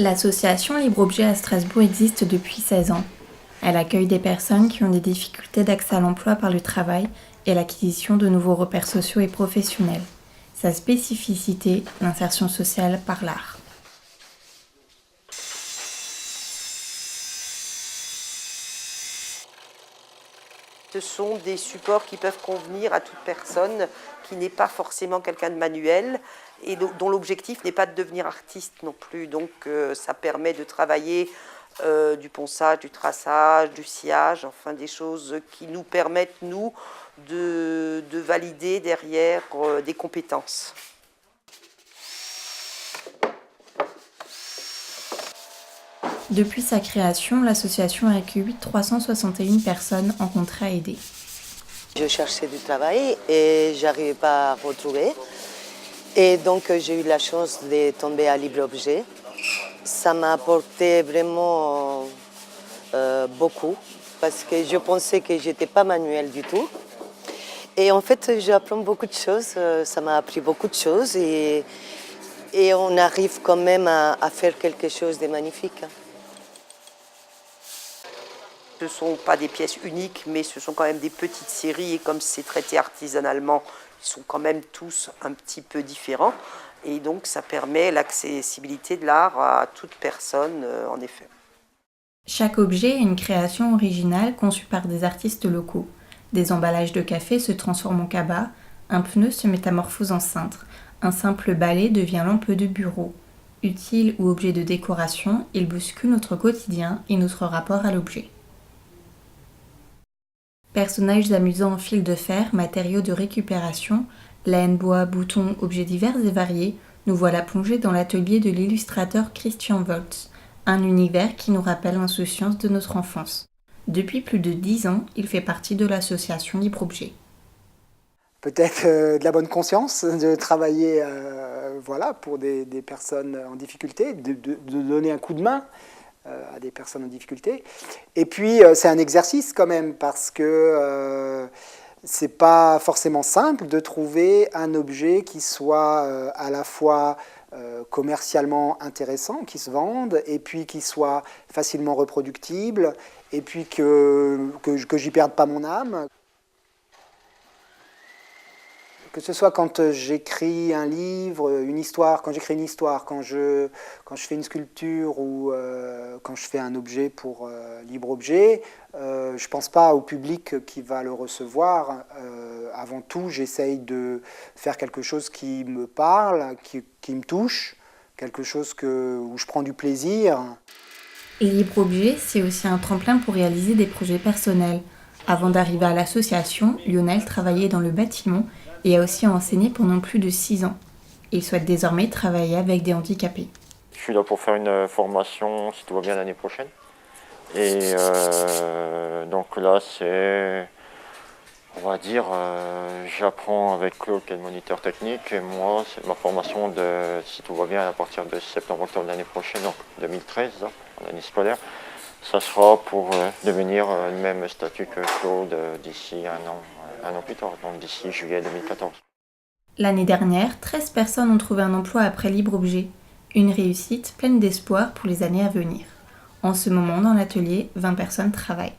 L'association Libre Objet à Strasbourg existe depuis 16 ans. Elle accueille des personnes qui ont des difficultés d'accès à l'emploi par le travail et l'acquisition de nouveaux repères sociaux et professionnels. Sa spécificité, l'insertion sociale par l'art. Ce sont des supports qui peuvent convenir à toute personne qui n'est pas forcément quelqu'un de manuel et dont l'objectif n'est pas de devenir artiste non plus. Donc ça permet de travailler du ponçage, du traçage, du sciage, enfin des choses qui nous permettent, nous, de valider derrière des compétences. Depuis sa création, l'association a accueilli 361 personnes en contrat aidé. Je cherchais du travail et j'arrivais pas à retrouver. Et donc j'ai eu la chance de tomber à Libre Objet. Ça m'a apporté vraiment beaucoup parce que je pensais que j'étais pas manuelle du tout. Et en fait, j'apprends beaucoup de choses. Ça m'a appris beaucoup de choses et on arrive quand même à faire quelque chose de magnifique. Ce ne sont pas des pièces uniques, mais ce sont quand même des petites séries. Et comme c'est traité artisanalement, ils sont quand même tous un petit peu différents. Et donc, ça permet l'accessibilité de l'art à toute personne, en effet. Chaque objet est une création originale conçue par des artistes locaux. Des emballages de café se transforment en cabas, un pneu se métamorphose en cintre, un simple balai devient lampe de bureau. Utile ou objet de décoration, il bouscule notre quotidien et notre rapport à l'objet. Personnages amusants en fil de fer, matériaux de récupération, laine, bois, boutons, objets divers et variés, nous voilà plongés dans l'atelier de l'illustrateur Christian Woltz, un univers qui nous rappelle l'insouciance de notre enfance. Depuis plus de 10 ans, il fait partie de l'association Libre Objet. Peut-être de la bonne conscience, de travailler pour des personnes en difficulté, de donner un coup de main à des personnes en difficulté. Et puis, c'est un exercice quand même, parce que c'est pas forcément simple de trouver un objet qui soit à la fois commercialement intéressant, qui se vende, et puis qui soit facilement reproductible, et puis que j'y perde pas mon âme. Que ce soit quand j'écris un livre, une histoire, quand j'écris une histoire, quand je fais une sculpture ou quand je fais un objet pour Libre Objet, je ne pense pas au public qui va le recevoir. Avant tout, j'essaye de faire quelque chose qui me parle, qui me touche, quelque chose où je prends du plaisir. Et Libre Objet, c'est aussi un tremplin pour réaliser des projets personnels. Avant d'arriver à l'association, Lionel travaillait dans le bâtiment et a aussi enseigné pendant plus de 6 ans. Il souhaite désormais travailler avec des handicapés. Je suis là pour faire une formation, si tout va bien, l'année prochaine. Et donc là, c'est, on va dire, j'apprends avec Claude qui est le moniteur technique. Et moi, c'est ma formation, si tout va bien, à partir de septembre-octobre de l'année prochaine, donc 2013, là, en année scolaire. Ça sera pour devenir le même statut que Claude d'ici un an plus tard, donc d'ici juillet 2014. L'année dernière, 13 personnes ont trouvé un emploi après Libre Objet. Une réussite pleine d'espoir pour les années à venir. En ce moment, dans l'atelier, 20 personnes travaillent.